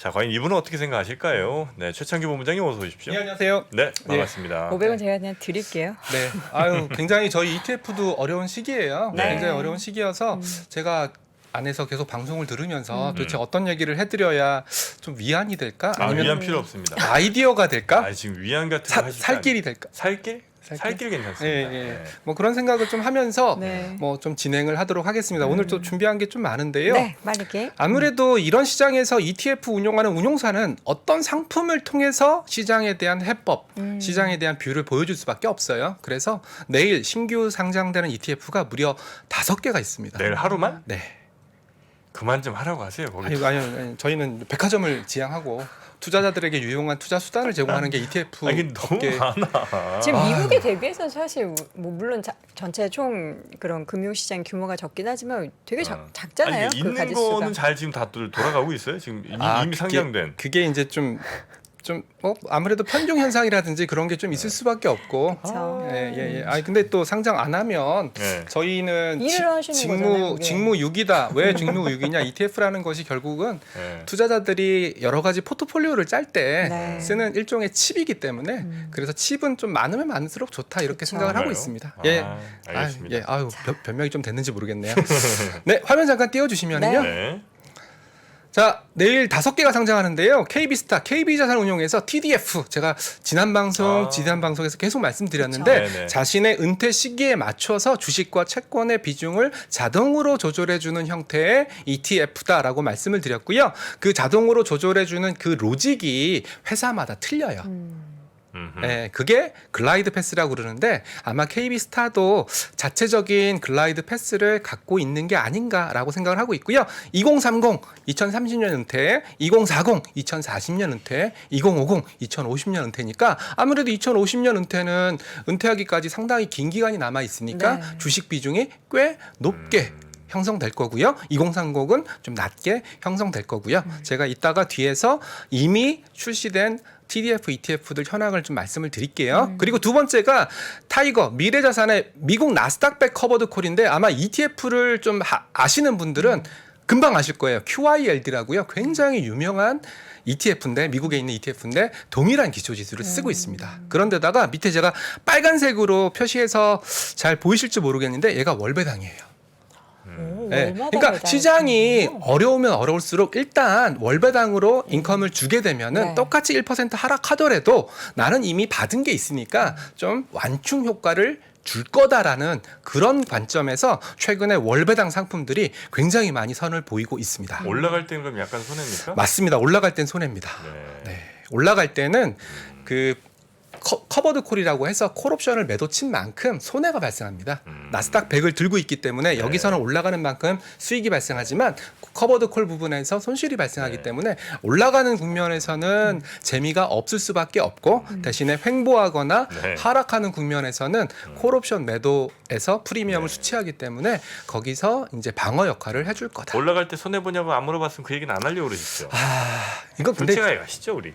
자, 과연 이분은 어떻게 생각하실까요? 네, 최창규 본부장님 어서 오십시오. 네, 안녕하세요. 네, 반갑습니다. 500원 제가 그냥 드릴게요. 네, 아유 굉장히 저희 ETF도 어려운 시기예요. 네. 굉장히 어려운 시기여서 제가 안에서 계속 방송을 들으면서 도대체 어떤 얘기를 해드려야 좀 위안이 될까? 아니면 위안 필요 없습니다. 아이디어가 될까? 아, 지금 위안 같은 거 하실 살 길이 될까? 살길? 살길? 살길 괜찮습니다. 예, 예. 네. 뭐 그런 생각을 좀 하면서 네. 뭐 좀 진행을 하도록 하겠습니다. 오늘 또 준비한 게 좀 많은데요. 네, 빠르게. 아무래도 이런 시장에서 ETF 운용하는 운용사는 어떤 상품을 통해서 시장에 대한 해법, 시장에 대한 뷰를 보여줄 수밖에 없어요. 그래서 내일 신규 상장되는 ETF가 무려 5개가 있습니다. 내일 하루만? 네. 그만 좀 하라고 하세요. 거기. 아니, 저희는 백화점을 지향하고 투자자들에게 유용한 투자 수단을 제공하는 게 ETF 아니, 너무 업계. 많아. 지금 미국에 대비해서 사실 뭐 물론 전체 총 그런 금융시장 규모가 적긴 하지만 되게 작잖아요. 아니, 그 있는 가짓수가. 거는 잘 지금 다 돌아가고 있어요. 지금 이미 상장된. 그게 이제 좀 아무래도 편중 현상이라든지 그런 게 좀 있을 수밖에 없고. 그렇죠. 예. 아니 근데 또 상장 안 하면 네. 저희는 일을 하시는 거잖아요, 그게. 직무유기다. 왜 직무유기냐? ETF라는 것이 결국은 네. 투자자들이 여러 가지 포트폴리오를 짤 때 네. 쓰는 일종의 칩이기 때문에 그래서 칩은 좀 많으면 많을수록 좋다 이렇게 그쵸. 생각을 하고 그런가요? 있습니다. 아, 예. 알겠습니다. 아유 변명이 좀 됐는지 모르겠네요. 네, 화면 잠깐 띄워주시면은요. 네. 자, 내일 5개가 상장하는데요. KB스타, KB자산운용에서 TDF 제가 지난 방송에서 계속 말씀드렸는데 그쵸. 자신의 은퇴 시기에 맞춰서 주식과 채권의 비중을 자동으로 조절해주는 형태의 ETF다라고 말씀을 드렸고요. 그 자동으로 조절해주는 그 로직이 회사마다 틀려요. 네, 그게 글라이드 패스라고 그러는데 아마 KB스타도 자체적인 글라이드 패스를 갖고 있는 게 아닌가라고 생각을 하고 있고요. 2030 2030년 은퇴, 2040 2040년 은퇴, 2050 2050년 은퇴니까 아무래도 2050년 은퇴는 은퇴하기까지 상당히 긴 기간이 남아 있으니까 네. 주식 비중이 꽤 높게 형성될 거고요. 2030은 좀 낮게 형성될 거고요. 제가 이따가 뒤에서 이미 출시된 TDF, ETF들 현황을 좀 말씀을 드릴게요. 그리고 두 번째가 타이거, 미래자산의 미국 나스닥백 커버드 콜인데 아마 ETF를 좀 아시는 분들은 금방 아실 거예요. QILD라고요. 굉장히 유명한 ETF인데 미국에 있는 ETF인데 동일한 기초지수를 쓰고 있습니다. 그런데다가 밑에 제가 빨간색으로 표시해서 잘 보이실지 모르겠는데 얘가 월배당이에요. 네. 그러니까 시장이 어려우면 어려울수록 일단 월배당으로 인컴을 주게 되면은 네. 똑같이 1% 하락하더라도 나는 이미 받은 게 있으니까 좀 완충 효과를 줄 거다라는 그런 관점에서 최근에 월배당 상품들이 굉장히 많이 선을 보이고 있습니다. 올라갈 때는 그럼 약간 손해입니까? 맞습니다. 올라갈 땐 손해입니다. 네. 네. 올라갈 때는 그 커버드 콜이라고 해서 콜옵션을 매도 친 만큼 손해가 발생합니다. 나스닥 100을 들고 있기 때문에 여기서는 올라가는 만큼 수익이 발생하지만 커버드 콜 부분에서 손실이 발생하기 때문에 올라가는 국면에서는 재미가 없을 수밖에 없고 대신에 횡보하거나 네. 하락하는 국면에서는 콜옵션 매도에서 프리미엄을 수취하기 때문에 거기서 이제 방어 역할을 해줄 거다. 올라갈 때 손해 보냐고 안 물어봤으면 그 얘기는 안 하려고 그러시죠. 이거 근데 솔직하게 가시죠, 우리.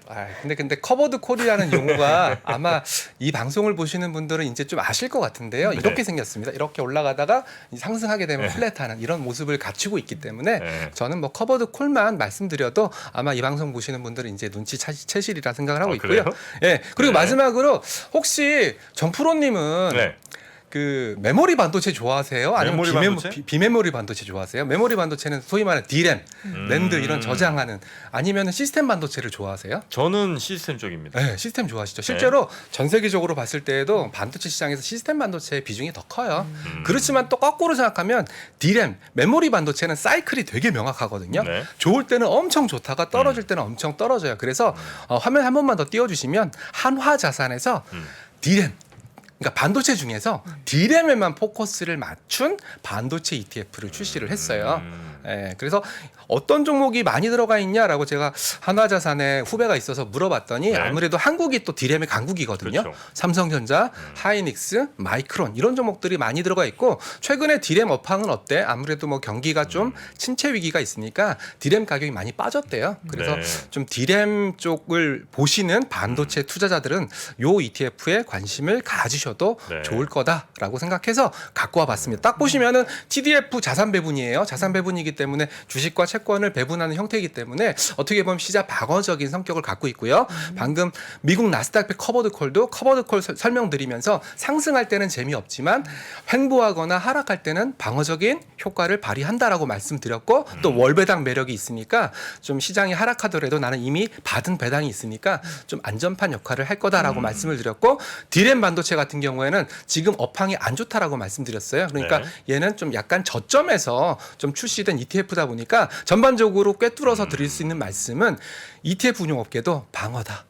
근데 커버드 콜이라는 용어가 아마 이 방송을 보시는 분들은 이제 좀 아실 것 같은데요. 네. 이렇게 생겼습니다. 이렇게 올라가다가 상승하게 되면 플랫하는 이런 모습을 갖추고 있기 때문에 네. 저는 뭐 커버드 콜만 말씀드려도 아마 이 방송 보시는 분들은 이제 눈치 채시리라 생각을 하고 있고요. 그래요? 예. 그리고 네. 마지막으로 혹시 정프로님은 네. 그 메모리 반도체 좋아하세요? 아니면 메모리 반도체? 비메모리 반도체 좋아하세요? 메모리 반도체는 소위 말하는 D램, 랜드 이런 저장하는 아니면 시스템 반도체를 좋아하세요? 저는 시스템 쪽입니다. 네, 시스템 좋아하시죠. 실제로 전 세계적으로 봤을 때에도 반도체 시장에서 시스템 반도체의 비중이 더 커요. 그렇지만 또 거꾸로 생각하면 D램, 메모리 반도체는 사이클이 되게 명확하거든요. 네. 좋을 때는 엄청 좋다가 떨어질 때는 엄청 떨어져요. 그래서 화면 한 번만 더 띄워주시면 한화자산에서 D램, 그러니까 반도체 중에서 D램에만 포커스를 맞춘 반도체 ETF를 출시를 했어요. 예, 그래서 어떤 종목이 많이 들어가 있냐라고 제가 한화자산에 후배가 있어서 물어봤더니 네. 아무래도 한국이 또 D램의 강국이거든요. 그렇죠. 삼성전자, 하이닉스, 마이크론 이런 종목들이 많이 들어가 있고 최근에 D램 업황은 어때? 아무래도 뭐 경기가 좀 침체 위기가 있으니까 D램 가격이 많이 빠졌대요. 그래서 네. 좀 D램 쪽을 보시는 반도체 투자자들은 요 ETF에 관심을 가지셔 보셔도 네. 좋을 거다라고 생각해서 갖고 와봤습니다. 딱 보시면은 TDF 자산 배분이에요. 자산 배분이기 때문에 주식과 채권을 배분하는 형태이기 때문에 어떻게 보면 시장 방어적인 성격을 갖고 있고요. 방금 미국 나스닥 100 커버드 콜도 커버드 콜 설명드리면서 상승할 때는 재미없지만 횡보하거나 하락할 때는 방어적인 효과를 발휘한다라고 말씀드렸고 또 월배당 매력이 있으니까 좀 시장이 하락하더라도 나는 이미 받은 배당이 있으니까 좀 안전판 역할을 할 거다라고 말씀을 드렸고 디램 반도체 같은 경우에는 지금 업황이 안 좋다라고 말씀드렸어요. 그러니까 얘는 좀 약간 저점에서 좀 출시된 ETF다 보니까 전반적으로 꿰뚫어서 드릴 수 있는 말씀은 ETF 운용업계도 방어다.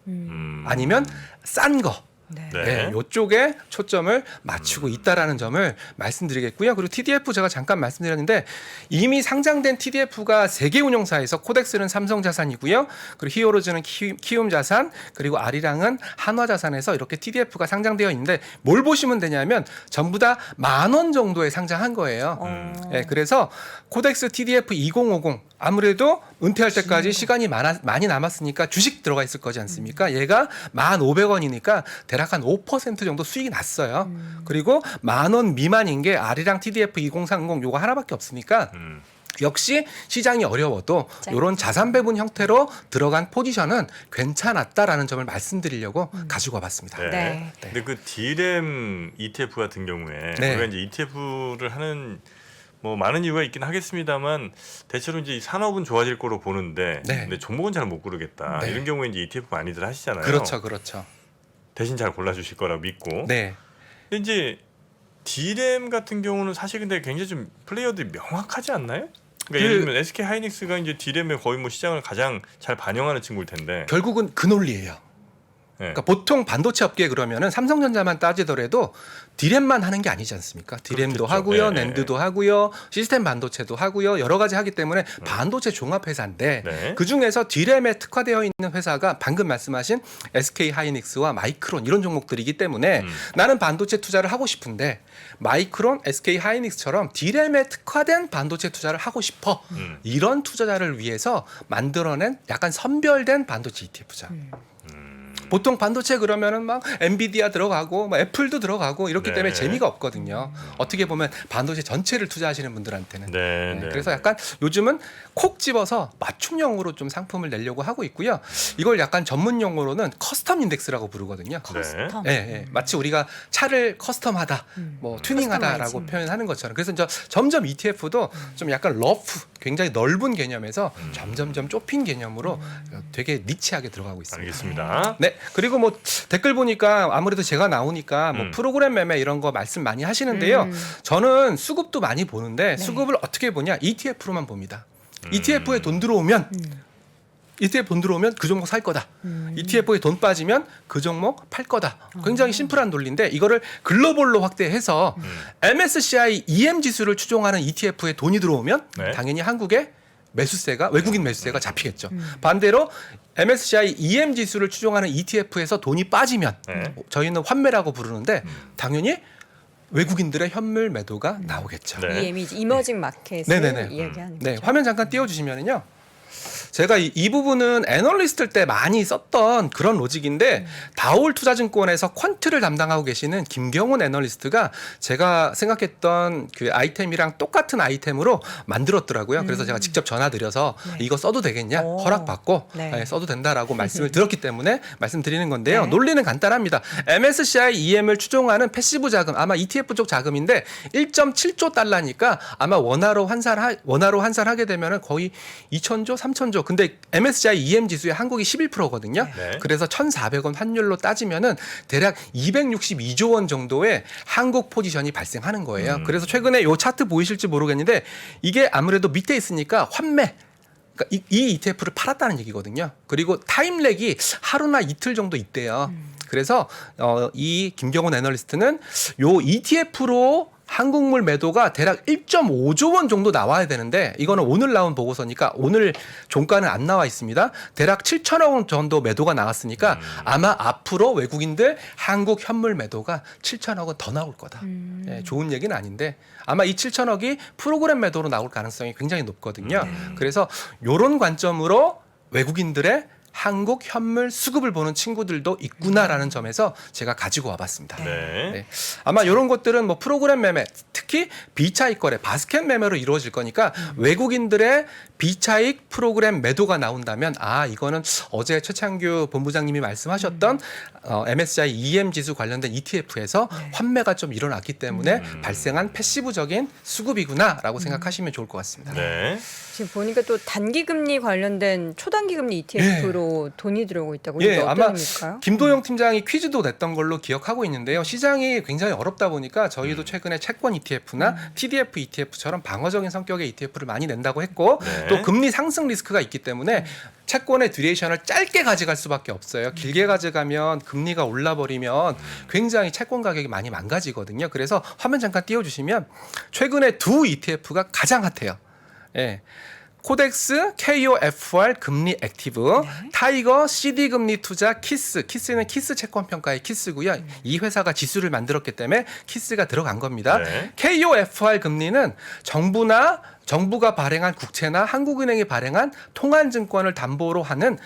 아니면 싼 거. 네. 네. 이쪽에 초점을 맞추고 있다라는 점을 말씀드리겠고요. 그리고 TDF 제가 잠깐 말씀드렸는데 이미 상장된 TDF가 3개 운용사에서 코덱스는 삼성자산이고요. 그리고 히어로즈는 키움자산, 그리고 아리랑은 한화자산에서 이렇게 TDF가 상장되어 있는데 뭘 보시면 되냐면 전부 다 10,000원 정도에 상장한 거예요. 네, 그래서 코덱스 TDF 2050 아무래도 은퇴할 때까지 시간이 많이 남았으니까 주식 들어가 있을 거지 않습니까? 얘가 1,500원이니까 대략 한 5% 정도 수익이 났어요. 그리고 10,000원 미만인 게 아리랑 TDF 2030 요거 하나밖에 없으니까 역시 시장이 어려워도 이런 자산 배분 형태로 들어간 포지션은 괜찮았다라는 점을 말씀드리려고 가지고 와봤습니다. 네. 네. 근데 그 D램 ETF 같은 경우에 네. 우리가 이제 ETF를 하는 뭐 많은 이유가 있긴 하겠습니다만 대체로 이제 이 산업은 좋아질 거로 보는데 네. 근데 종목은 잘 못 고르겠다. 네. 이런 경우에 이제 ETF 많이들 하시잖아요. 그렇죠, 그렇죠. 대신 잘 골라주실 거라고 믿고. 네, 근데 이제 D램 같은 경우는 사실 근데 굉장히 좀 플레이어들이 명확하지 않나요? 그러니까 예를 들면 SK 하이닉스가 이제 D램의 거의 뭐 시장을 가장 잘 반영하는 친구일 텐데. 결국은 그 논리예요. 네. 그러니까 보통 반도체 업계 그러면은 삼성전자만 따지더라도 디램만 하는 게 아니지 않습니까? 디램도 그렇겠죠. 하고요, 네, 낸드도 하고요, 시스템 반도체도 하고요, 여러 가지 하기 때문에 반도체 종합 회사인데 네. 그 중에서 디램에 특화되어 있는 회사가 방금 말씀하신 SK 하이닉스와 마이크론 이런 종목들이기 때문에 나는 반도체 투자를 하고 싶은데 마이크론, SK 하이닉스처럼 디램에 특화된 반도체 투자를 하고 싶어. 이런 투자자를 위해서 만들어낸 약간 선별된 반도체 ETF죠. 보통 반도체 그러면은 막 엔비디아 들어가고 막 애플도 들어가고 이렇기 네. 때문에 재미가 없거든요. 어떻게 보면 반도체 전체를 투자하시는 분들한테는. 네, 네. 그래서 약간 요즘은 콕 집어서 맞춤형으로 좀 상품을 내려고 하고 있고요. 이걸 약간 전문 용어로는 커스텀 인덱스라고 부르거든요. 커스텀. 예, 예. 마치 우리가 차를 커스텀하다, 뭐 튜닝하다라고 커스터마이징. 표현하는 것처럼. 그래서 이제 점점 ETF도 좀 약간 러프, 굉장히 넓은 개념에서 점점점 좁힌 개념으로 되게 니치하게 들어가고 있습니다. 알겠습니다. 네, 그리고 뭐 댓글 보니까 아무래도 제가 나오니까 뭐 음. 프로그램 매매 이런 거 말씀 많이 하시는데요. 저는 수급도 많이 보는데 네. 수급을 어떻게 보냐? ETF로만 봅니다. ETF에 돈 들어오면 ETF 돈 들어오면 그 종목 살 거다. ETF에 돈 빠지면 그 종목 팔 거다. 굉장히 심플한 논리인데 이거를 글로벌로 확대해서 MSCI EM 지수를 추종하는 ETF에 돈이 들어오면 네. 당연히 한국에 매수세가 외국인 매수세가 잡히겠죠. 반대로 MSCI EM 지수를 추종하는 ETF에서 돈이 빠지면 네. 저희는 환매라고 부르는데 당연히 외국인들의 현물 매도가 나오겠죠. 네. EM이 이머징 마켓을 네네네. 이야기하는 네, 거죠. 화면 잠깐 띄워주시면은요. 제가 이 부분은 애널리스트 때 많이 썼던 그런 로직인데 다올 투자증권에서 퀀트를 담당하고 계시는 김경훈 애널리스트가 제가 생각했던 그 아이템이랑 똑같은 아이템으로 만들었더라고요. 그래서 제가 직접 전화드려서 네. 이거 써도 되겠냐 오. 허락받고 네. 네, 써도 된다라고 말씀을 드렸기 때문에 말씀드리는 건데요. 네. 논리는 간단합니다. MSCI EM을 추종하는 패시브 자금 아마 ETF 쪽 자금인데 1.7조 달러니까 아마 원화로 환산하게 되면은 거의 2,000조, 3,000조. 근데 MSCI EM 지수의 한국이 11%거든요. 네. 그래서 1,400원 환율로 따지면은 대략 262조 원 정도의 한국 포지션이 발생하는 거예요. 그래서 최근에 요 차트 보이실지 모르겠는데 이게 아무래도 밑에 있으니까 환매 그러니까 이 ETF를 팔았다는 얘기거든요. 그리고 타임렉이 하루나 이틀 정도 있대요. 그래서 이 김경훈 애널리스트는 요 ETF로 한국물 매도가 대략 1.5조 원 정도 나와야 되는데 이거는 오늘 나온 보고서니까 오늘 종가는 안 나와 있습니다. 대략 7천억 원 정도 매도가 나왔으니까 아마 앞으로 외국인들 한국 현물 매도가 7천억 원 더 나올 거다. 예, 좋은 얘기는 아닌데 아마 이 7천억이 프로그램 매도로 나올 가능성이 굉장히 높거든요. 그래서 이런 관점으로 외국인들의 한국 현물 수급을 보는 친구들도 있구나라는 점에서 제가 가지고 와봤습니다. 네. 네. 아마 이런 것들은 뭐 프로그램 매매, 특히 비차익 거래, 바스켓 매매로 이루어질 거니까 외국인들의 비차익 프로그램 매도가 나온다면 이거는 어제 최창규 본부장님이 말씀하셨던 MSCI EM 지수 관련된 ETF에서 환매가 좀 일어났기 때문에 발생한 패시브적인 수급이구나라고 생각하시면 좋을 것 같습니다. 네. 지금 보니까 또 단기금리 관련된 초단기금리 ETF로 돈이 들어오고 있다고. 예, 이게 어떤 아마 의미일까요? 김도영 팀장이 퀴즈도 냈던 걸로 기억하고 있는데요. 시장이 굉장히 어렵다 보니까 저희도 최근에 채권 ETF나 TDF ETF처럼 방어적인 성격의 ETF를 많이 낸다고 했고 네. 또 금리 상승 리스크가 있기 때문에 채권의 듀레이션을 짧게 가져갈 수밖에 없어요. 길게 가져가면 금리가 올라버리면 굉장히 채권 가격이 많이 망가지거든요. 그래서 화면 잠깐 띄워주시면 최근에 두 ETF가 가장 핫해요. 예. 코덱스 KOFR 금리 액티브, 타이거 CD 금리 투자 키스는 키스 채권 평가의 키스고요. 이 회사가 지수를 만들었기 때문에 키스가 들어간 겁니다. 네. KOFR 금리는 정부가 발행한 국채나 한국은행이 발행한 통한증권을 담보로 하는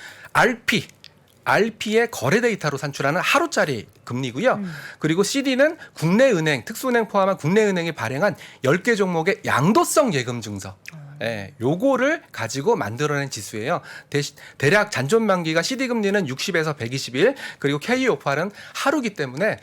RP의 거래 데이터로 산출하는 하루짜리 금리고요. 그리고 CD는 국내 은행, 특수은행 포함한 국내 은행이 발행한 10개 종목의 양도성 예금 증서. 예, 요거를 가지고 만들어낸 지수예요. 대략 잔존 만기가 CD 금리는 60에서 120일, 그리고 KOFR은 하루기 때문에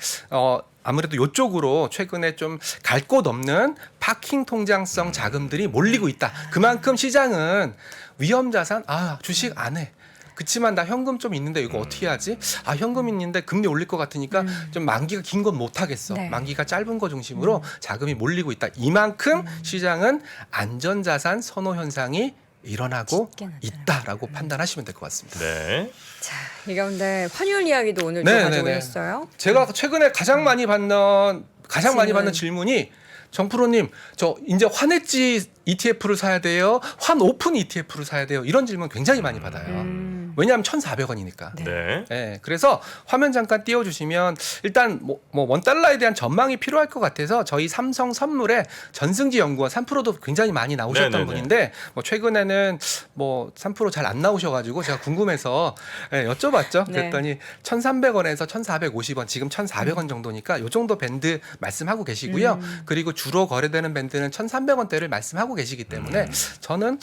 아무래도 이쪽으로 최근에 좀 갈 곳 없는 파킹 통장성 자금들이 몰리고 있다. 그만큼 시장은 위험 자산, 주식 안 해. 그치만 나 현금 좀 있는데 이거 어떻게 하지? 현금 있는데 금리 올릴 것 같으니까 좀 만기가 긴 건 못 하겠어. 네. 만기가 짧은 거 중심으로 자금이 몰리고 있다. 이만큼 시장은 안전자산 선호 현상이 일어나고 짙게 나타나고 있다라고 판단하시면 될 것 같습니다. 네. 자, 이 가운데 환율 이야기도 오늘 좀 네, 가져오셨어요. 제가 최근에 가장 많이 받는 질문이 정프로님, 저 이제 환해지 ETF를 사야 돼요? 환오픈 ETF를 사야 돼요? 이런 질문 굉장히 많이 받아요. 왜냐하면 1,400원이니까. 네. 네, 그래서 화면 잠깐 띄워주시면 일단 뭐 $1에 대한 전망이 필요할 것 같아서 저희 삼성 선물에 전승지 연구원 3%도 굉장히 많이 나오셨던 네네네. 분인데 최근에는 3% 잘 안 나오셔가지고 제가 궁금해서 여쭤봤죠. 네. 그랬더니 1,300원에서 1,450원, 지금 1,400원 정도니까 요 정도 밴드 말씀하고 계시고요. 그리고 주로 거래되는 밴드는 1,300원대를 말씀하고 계시기 때문에 저는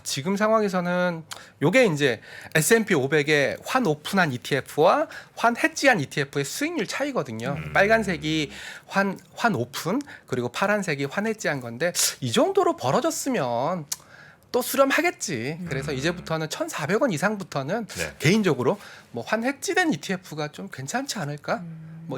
지금 상황에서는 요게 이제 S&P 500의 환 오픈한 ETF와 환 해지한 ETF의 수익률 차이거든요. 빨간색이 환 오픈, 그리고 파란색이 환 해지한 건데 이 정도로 벌어졌으면 또 수렴하겠지. 그래서 이제부터는 1,400원 이상부터는 네. 개인적으로 환 해지된 ETF가 좀 괜찮지 않을까?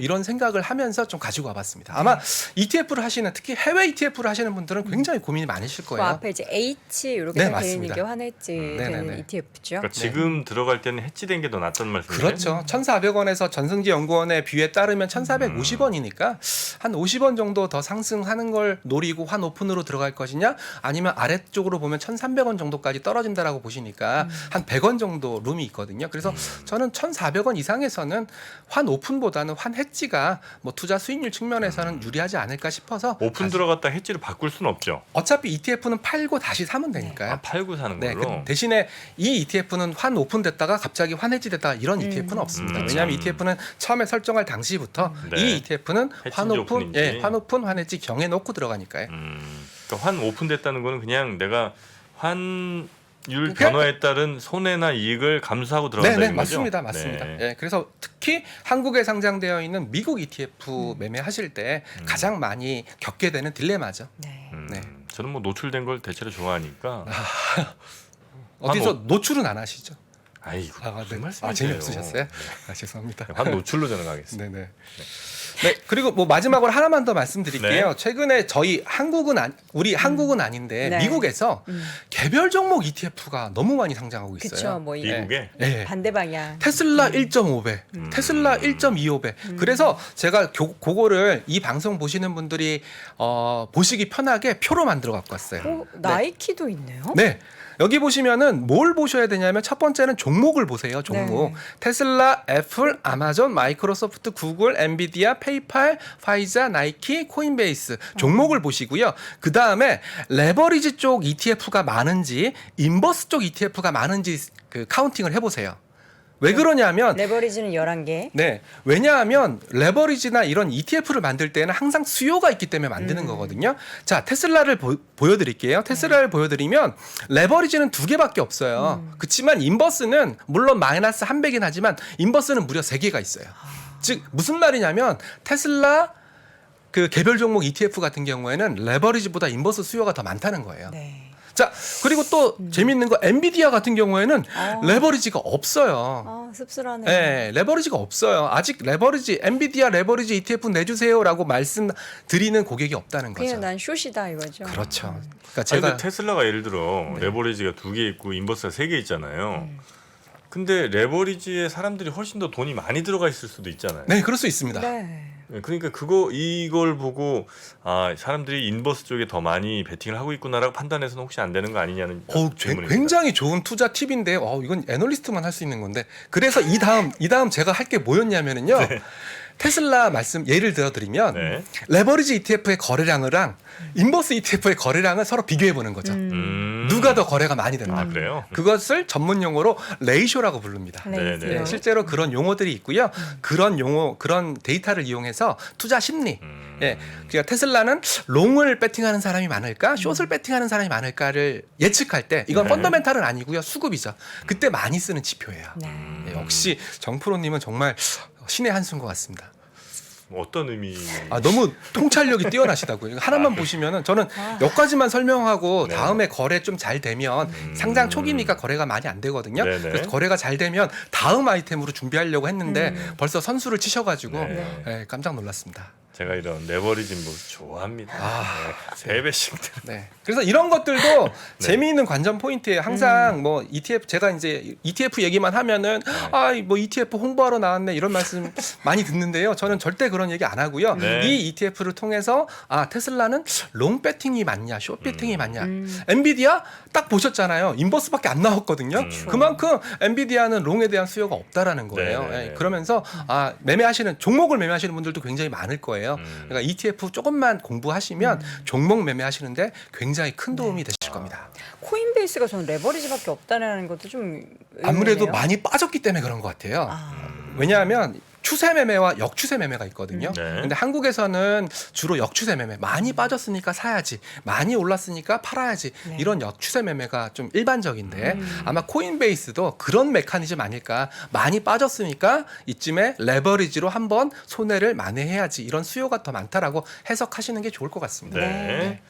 이런 생각을 하면서 좀 가지고 와봤습니다. 아마 ETF를 하시는, 특히 해외 ETF를 하시는 분들은 굉장히 고민이 많으실 그 거예요. 앞에 이제 H 이렇게 네, 되어 있는 맞습니다. 게 환해지 되는 네네네. ETF죠. 그러니까 지금 들어갈 때는 해지된 게 더 낫다는 말씀이세요? 그렇죠. 1,400원에서 전승지 연구원의 뷰에 따르면 1,450원이니까 한 50원 정도 더 상승하는 걸 노리고 환 오픈으로 들어갈 것이냐, 아니면 아래쪽으로 보면 1,300원 정도까지 떨어진다라고 보시니까 한 100원 정도 룸이 있거든요. 그래서 저는 1,400원 이상에서는 환 오픈보다는 환 해지가 투자 수익률 측면에서는 유리하지 않을까 싶어서 오픈 들어갔다 해지를 바꿀 수는 없죠. 어차피 ETF는 팔고 다시 사면 되니까요. 팔고 사는 네, 걸로. 대신에 이 ETF는 환 오픈됐다가 갑자기 환 해지됐다가 이런 ETF는 없습니다. 왜냐하면 ETF는 처음에 설정할 당시부터 네. 이 ETF는 환 해지인지 오픈, 오픈인지. 환 오픈, 환 해지 정해놓고 들어가니까요. 그러니까 환 오픈됐다는 거는 그냥 내가 환율 그냥- 변화에 따른 손해나 이익을 감수하고 들어간다는 네, 거죠. 맞습니다, 맞습니다. 네. 예, 그래서 특히 한국에 상장되어 있는 미국 ETF 매매하실 때 가장 많이 겪게 되는 딜레마죠. 네. 네. 저는 노출된 걸 대체로 좋아하니까. 어디서 노출은 안 하시죠? 아이고 무슨 네. 말씀이세요? 재미없으셨어요? 죄송합니다. 환 노출로 저는 가겠습니다. 네네. 네, 그리고 마지막으로 하나만 더 말씀드릴게요. 네. 최근에 저희 우리 한국은 아닌데 네. 미국에서 개별 종목 ETF가 너무 많이 상장하고 있어요. 그렇죠. 미국에 네. 반대 방향. 테슬라 1.5배, 테슬라 1.25배. 그래서 제가 그거를 이 방송 보시는 분들이 보시기 편하게 표로 만들어 갖고 왔어요. 나이키도 있네요. 네. 여기 보시면은 뭘 보셔야 되냐면 첫 번째는 종목을 보세요. 종목. 네. 테슬라, 애플, 아마존, 마이크로소프트, 구글, 엔비디아, 페이팔, 파이자, 나이키, 코인베이스 종목을 보시고요. 그 다음에 레버리지 쪽 ETF가 많은지 인버스 쪽 ETF가 많은지 그 카운팅을 해보세요. 왜 그러냐면 레버리지는 11개. 네. 왜냐하면 레버리지나 이런 ETF를 만들 때는 항상 수요가 있기 때문에 만드는 거거든요. 자, 테슬라를 보여드릴게요. 테슬라를 보여드리면 레버리지는 2개밖에 없어요. 그렇지만 인버스는 물론 마이너스 100이긴 하지만 인버스는 무려 3개가 있어요. 즉 무슨 말이냐면 테슬라 그 개별 종목 ETF 같은 경우에는 레버리지보다 인버스 수요가 더 많다는 거예요. 네. 자, 그리고 또 재밌는 거 엔비디아 같은 경우에는 레버리지가 없어요. 아, 씁쓸하네. 네, 레버리지가 없어요. 아직 레버리지 엔비디아 레버리지 ETF 내주세요라고 말씀드리는 고객이 없다는 거죠. 그냥 난 숏이다 이거죠. 그렇죠. 그러니까 아니, 제가 근데 테슬라가 예를 들어 레버리지가 2개 있고 인버스가 3개 있잖아요. 근데 레버리지에 사람들이 훨씬 더 돈이 많이 들어가 있을 수도 있잖아요. 네, 그럴 수 있습니다. 네. 그러니까 이걸 보고 아 사람들이 인버스 쪽에 더 많이 베팅을 하고 있구나라고 판단해서는 혹시 안 되는 거 아니냐는 질문입니다. 굉장히 좋은 투자 팁인데, 이건 애널리스트만 할 수 있는 건데. 그래서 이 다음 제가 할 게 뭐였냐면은요. 테슬라 말씀 예를 들어드리면 네. 레버리지 ETF의 거래량이랑 인버스 ETF의 거래량을 서로 비교해 보는 거죠. 누가 더 거래가 많이 되나. 아 그래요? 그것을 전문 용어로 레이쇼라고 부릅니다. 네, 네, 실제로 그런 용어들이 있고요. 그런 데이터를 이용해서 투자 심리. 예, 그러니까 테슬라는 롱을 배팅하는 사람이 많을까, 숏을 배팅하는 사람이 많을까를 예측할 때 이건 네. 펀더멘탈은 아니고요, 수급이죠. 그때 많이 쓰는 지표예요. 네. 예, 역시 정프로님은 정말 신의 한 수인 것 같습니다. 어떤 의미? 너무 통찰력이 뛰어나시다고요. 하나만 보시면은 저는 여기까지만 설명하고 네. 다음에 거래 좀 잘 되면 상장 초기니까 거래가 많이 안 되거든요. 네네. 그래서 거래가 잘 되면 다음 아이템으로 준비하려고 했는데 벌써 선수를 치셔가지고 네. 예, 깜짝 놀랐습니다. 제가 이런 레버리지 뭐 좋아합니다. 네, 3배씩. 네. 그래서 이런 것들도 재미있는 관전 포인트예요. 항상 뭐 ETF 제가 이제 ETF 얘기만 하면은 뭐 ETF 홍보하러 나왔네 이런 말씀 많이 듣는데요. 저는 절대 그런 얘기 안 하고요. 네. 이 ETF를 통해서 테슬라는 롱 배팅이 맞냐, 숏 배팅이 맞냐. 엔비디아 딱 보셨잖아요. 인버스밖에 안 나왔거든요. 그만큼 엔비디아는 롱에 대한 수요가 없다라는 거예요. 네. 예, 그러면서 종목을 매매하시는 분들도 굉장히 많을 거예요. 그러니까 ETF 조금만 공부하시면 종목 매매하시는데 굉장히 큰 도움이 되실 겁니다. 코인베이스가 저는 레버리지밖에 없다는 것도 좀 아무래도 의문이네요. 많이 빠졌기 때문에 그런 것 같아요. 왜냐하면 추세 매매와 역추세 매매가 있거든요. 네. 근데 한국에서는 주로 역추세 매매, 많이 빠졌으니까 사야지, 많이 올랐으니까 팔아야지, 네. 이런 역추세 매매가 좀 일반적인데 아마 코인베이스도 그런 메커니즘 아닐까. 많이 빠졌으니까 이쯤에 레버리지로 한번 손해를 만회해야지, 이런 수요가 더 많다라고 해석하시는 게 좋을 것 같습니다. 네.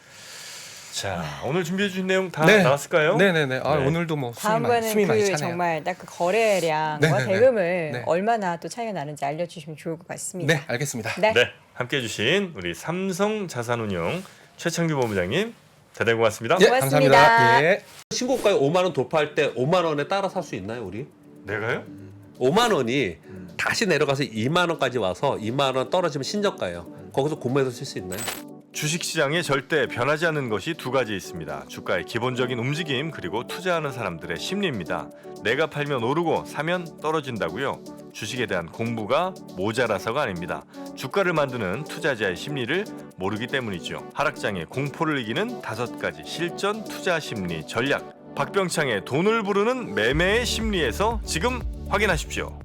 자 오늘 준비해 주신 내용 다 네. 나왔을까요? 네네네. 네. 오늘도 뭐 다음번에는 숨이 많이 그 차네요. 정말 딱 그 거래량과 네네네. 대금을 네. 얼마나 또 차이가 나는지 알려주시면 좋을 것 같습니다. 네, 알겠습니다. 네. 네, 함께해 주신 우리 삼성자산운용 최창규 본부장님 대단히 고맙습니다. 예, 고맙습니다. 감사합니다. 예. 신고가에 5만 원 돌파할 때 5만 원에 따라 살 수 있나요, 우리? 내가요? 5만 원이 다시 내려가서 2만 원까지 와서 2만 원 떨어지면 신저가예요. 거기서 공모해서 쓸 수 있나요? 주식시장에 절대 변하지 않는 것이 2가지 있습니다. 주가의 기본적인 움직임 그리고 투자하는 사람들의 심리입니다. 내가 팔면 오르고 사면 떨어진다고요. 주식에 대한 공부가 모자라서가 아닙니다. 주가를 만드는 투자자의 심리를 모르기 때문이죠. 하락장의 공포를 이기는 5가지 실전 투자 심리 전략. 박병창의 돈을 부르는 매매의 심리에서 지금 확인하십시오.